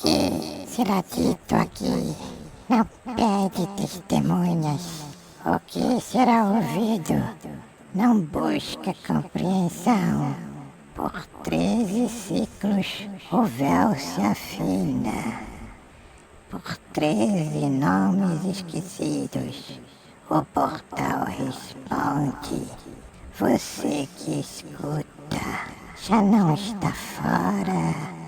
que será dito aqui não pede testemunhas. O que será ouvido não busca compreensão. Por 13 ciclos o véu se afina. Por 13 nomes esquecidos o portal responde. Você que escuta já não está fora.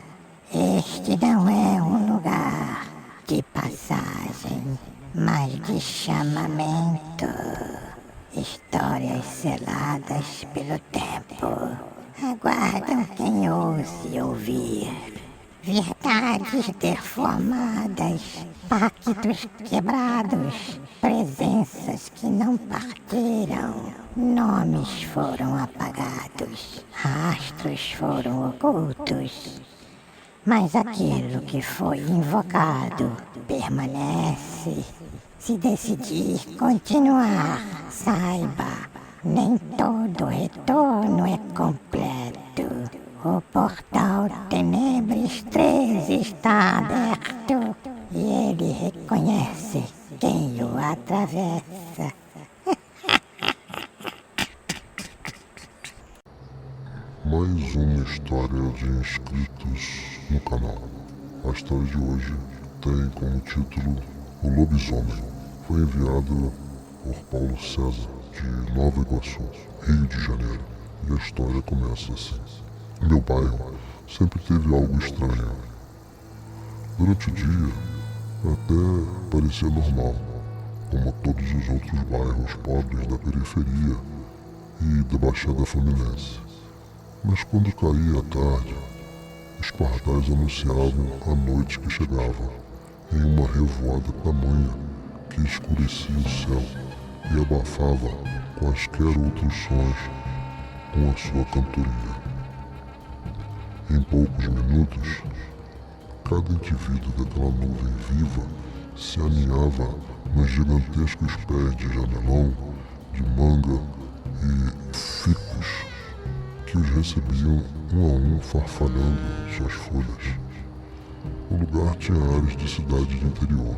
Este não é um lugar de passagem, mas de chamamento. Histórias seladas pelo tempo aguardam quem ouse ouvir. Verdades deformadas, pactos quebrados, presenças que não partiram, nomes foram apagados, rastros foram ocultos. Mas aquilo que foi invocado permanece. Se decidir continuar, saiba, nem todo retorno é completo. O portal Tenebres 13 está aberto e ele reconhece quem o atravessa. Mais uma história de inscritos no canal. A história de hoje tem como título O Lobisomem. Foi enviada por Paulo César, de Nova Iguaçu, Rio de Janeiro. E a história começa assim. Meu bairro sempre teve algo estranho. Durante o dia, até parecia normal, como todos os outros bairros pobres da periferia e da Baixada Fluminense. Mas quando caía a tarde, os pardais anunciavam a noite que chegava, em uma revoada tamanha que escurecia o céu e abafava quaisquer outros sons com a sua cantoria. Em poucos minutos, cada indivíduo daquela nuvem viva se aninhava nos gigantescos pés de jamelão, de manga e ficus que os recebiam um a um farfalhando suas folhas. O lugar tinha ares de cidade de interior.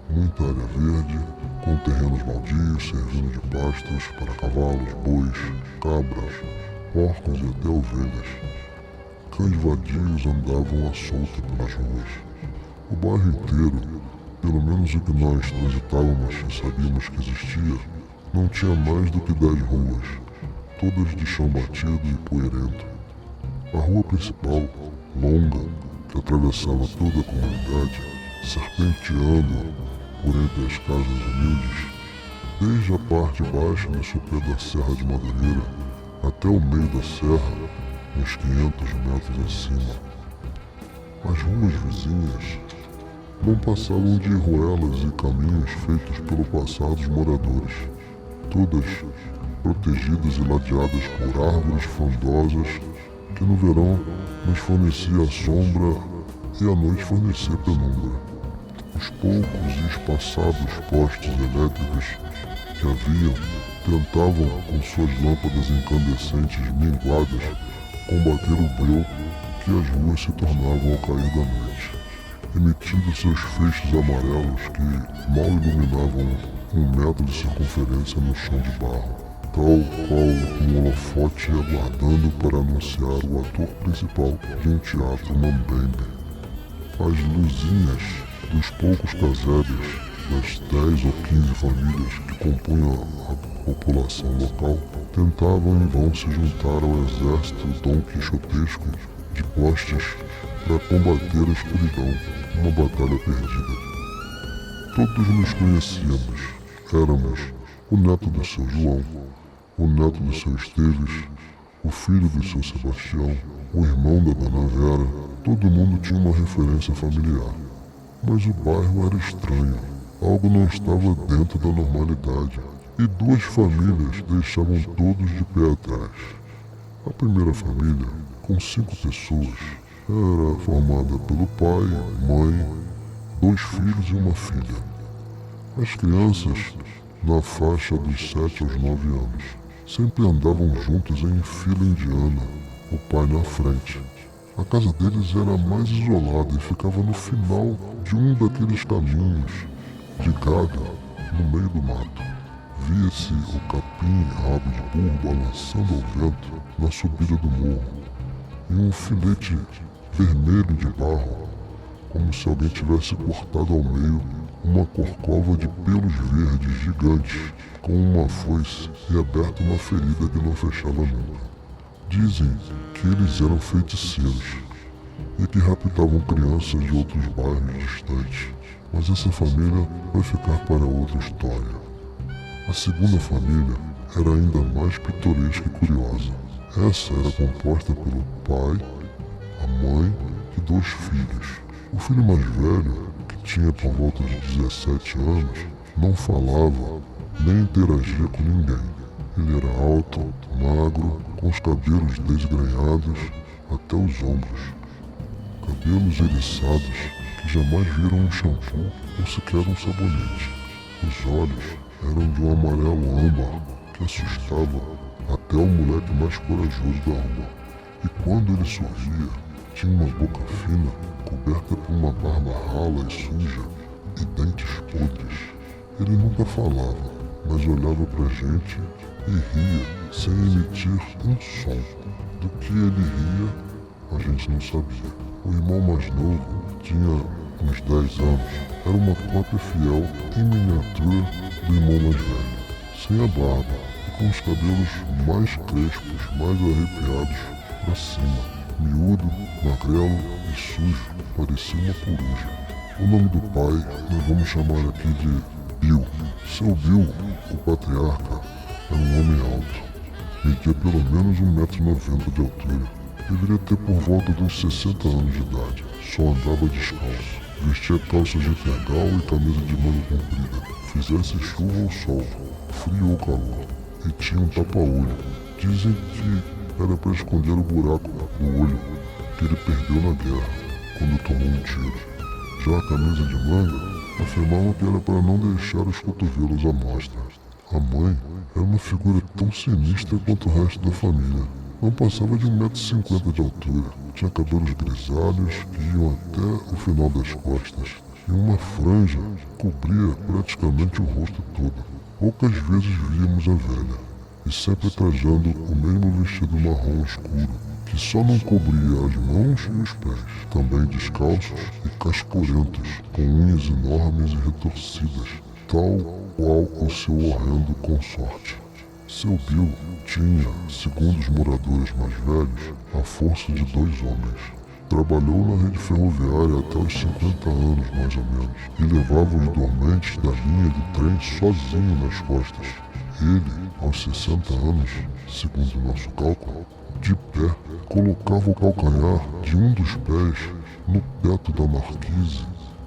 Muita área verde, com terrenos baldios servindo de pastos para cavalos, bois, cabras, porcos e até ovelhas. Cães vadios andavam à solta pelas ruas. O bairro inteiro, pelo menos o que nós transitávamos e sabíamos que existia, não tinha mais do que 10 ruas, todas de chão batido e poeirento. A rua principal, longa, que atravessava toda a comunidade, serpenteando por entre as casas humildes, desde a parte baixa do sopé da Serra de Madureira até o meio da serra, uns 500 metros acima. As ruas vizinhas não passavam de ruelas e caminhos feitos pelo passar dos moradores, todas protegidas e ladeadas por árvores frondosas que no verão nos fornecia sombra e à noite fornecia penumbra. Os poucos e espaçados postes elétricos que haviam tentavam com suas lâmpadas incandescentes minguadas combater o breu que as ruas se tornavam ao cair da noite, emitindo seus feixes amarelos que mal iluminavam 1 metro de circunferência no chão de barro, tal qual um holofote aguardando para anunciar o ator principal de um teatro mambembe. As luzinhas dos poucos casebres, das 10 ou 15 famílias que compunham a população local, tentavam em vão se juntar ao exército donquixotesco de postes para combater a escuridão, uma batalha perdida. Todos nos conhecíamos, éramos o neto do seu João, o neto do seu Esteves, o filho do seu Sebastião, o irmão da dona Vera. Todo mundo tinha uma referência familiar. Mas o bairro era estranho, algo não estava dentro da normalidade, e 2 famílias deixavam todos de pé atrás. A primeira família, com 5 pessoas, era formada pelo pai, mãe, 2 filhos e uma filha. As crianças, na faixa dos 7 aos 9 anos, sempre andavam juntos em fila indiana, o pai na frente, A casa deles era mais isolada e ficava no final de um daqueles caminhos de gado no meio do mato. Via-se o capim e rabo de burro balançando ao vento na subida do morro, e um filete vermelho de barro, como se alguém tivesse cortado ao meio uma corcova de pelos verdes gigantes com uma foice e aberto uma ferida que não fechava nunca. Dizem que eles eram feiticeiros e que raptavam crianças de outros bairros distantes, mas essa família vai ficar para outra história. A segunda família era ainda mais pitoresca e curiosa. Essa era composta pelo pai, a mãe e 2 filhos. O filho mais velho, que tinha por volta de 17 anos, não falava nem interagia com ninguém. Ele era alto, magro, com os cabelos desgrenhados até os ombros. Cabelos eriçados que jamais viram um shampoo ou sequer um sabonete. Os olhos eram de um amarelo âmbar que assustava até o moleque mais corajoso da rua. E quando ele sorria, tinha uma boca fina coberta por uma barba rala e suja e dentes podres. Ele nunca falava, mas olhava pra gente e ria sem emitir um som. Do que ele ria, a gente não sabia. O irmão mais novo tinha uns 10 anos. Era uma cópia fiel, em miniatura, do irmão mais velho. Sem a barba e com os cabelos mais crespos, mais arrepiados pra cima. Miúdo, magrelo e sujo, parecia uma coruja. O nome do pai nós vamos chamar aqui de Bill. Seu Bill, o patriarca, era um homem alto. Media pelo menos 1,90 m de altura. Deveria ter por volta de uns 60 anos de idade. Só andava descalço. Vestia calças de tergal e camisa de manga comprida. Fizesse chuva ou sol, frio ou calor. E tinha um tapa-olho. Dizem que era para esconder o buraco do olho que ele perdeu na guerra, quando tomou um tiro. Já a camisa de manga afirmavam que era para não deixar os cotovelos à mostra. A mãe era uma figura tão sinistra quanto o resto da família. Não passava de 1,50 m de altura. Tinha cabelos grisalhos que iam até o final das costas. E uma franja cobria praticamente o rosto todo. Poucas vezes víamos a velha. E sempre trajando o mesmo vestido marrom escuro, que só não cobria as mãos e os pés. Também descalços e cascurentos, com unhas enormes e retorcidas, tal qual o seu horrendo consorte. Seu Bill tinha, segundo os moradores mais velhos, a força de 2 homens. Trabalhou na rede ferroviária até os 50 anos, mais ou menos, e levava os dormentes da linha do trem sozinho nas costas. Ele, aos 60 anos, segundo o nosso cálculo, de pé, colocava o calcanhar de um dos pés no teto da marquise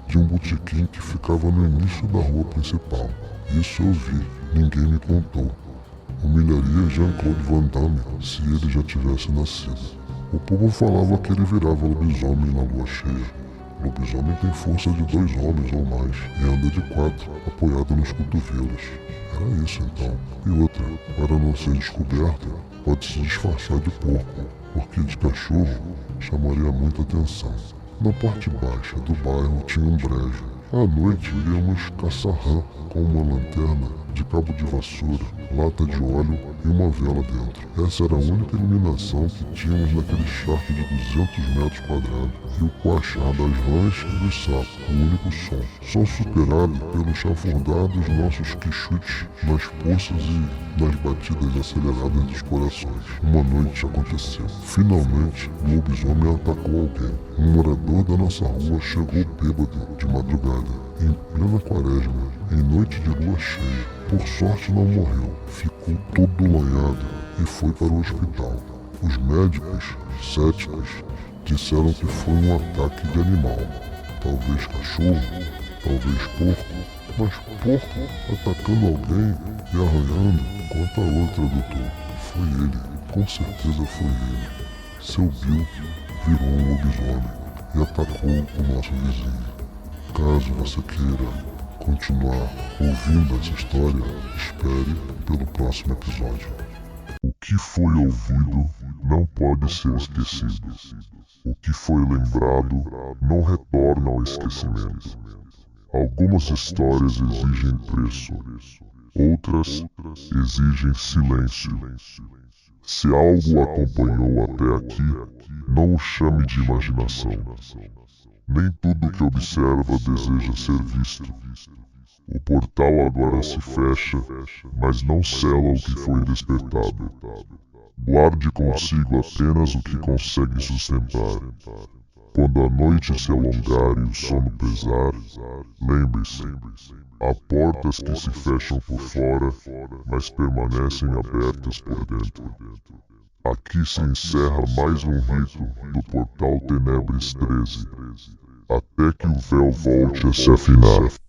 de um botequim que ficava no início da rua principal. Isso eu vi, ninguém me contou. Humilharia Jean-Claude Van Damme se ele já tivesse nascido. O povo falava que ele virava lobisomem na lua cheia. Lobisomem tem força de 2 homens ou mais e anda de 4, apoiado nos cotovelos. Era isso então. E outra, para não ser descoberto, pode se disfarçar de porco, porque de cachorro chamaria muita atenção. Na parte baixa do bairro tinha um brejo. À noite íamos caçar rã com uma lanterna de cabo de vassoura, lata de óleo e uma vela dentro. Essa era a única iluminação que tínhamos naquele charque de 200 metros quadrados. E o coachar das rãs e dos sapos, o único som. Som superado pelo chafurdar dos nossos quichutes nas poças e nas batidas aceleradas dos corações. Uma noite aconteceu. Finalmente, o lobisomem atacou alguém. Um morador da nossa rua chegou bêbado de madrugada, em plena quaresma, em noite de lua cheia. Por sorte não morreu, ficou todo lanhado e foi para o hospital. Os médicos, céticos, disseram que foi um ataque de animal. Talvez cachorro, talvez porco, mas porco atacando alguém e arranhando, conta a outra, doutor. Foi ele, com certeza foi ele. Seu Bill virou um lobisomem e atacou o nosso vizinho. Caso você queira continuar ouvindo essa história, espere pelo próximo episódio. O que foi ouvido não pode ser esquecido. O que foi lembrado não retorna ao esquecimento. Algumas histórias exigem preço, outras exigem silêncio. Se algo acompanhou até aqui, não o chame de imaginação. Nem tudo que observa deseja ser visto. O portal agora se fecha, mas não sela o que foi despertado. Guarde consigo apenas o que consegue sustentar. Quando a noite se alongar e o sono pesar, lembre-se, há portas que se fecham por fora, mas permanecem abertas por dentro. Aqui se encerra mais um rito do Portal Tenebres 13, até que o véu volte a se afinar.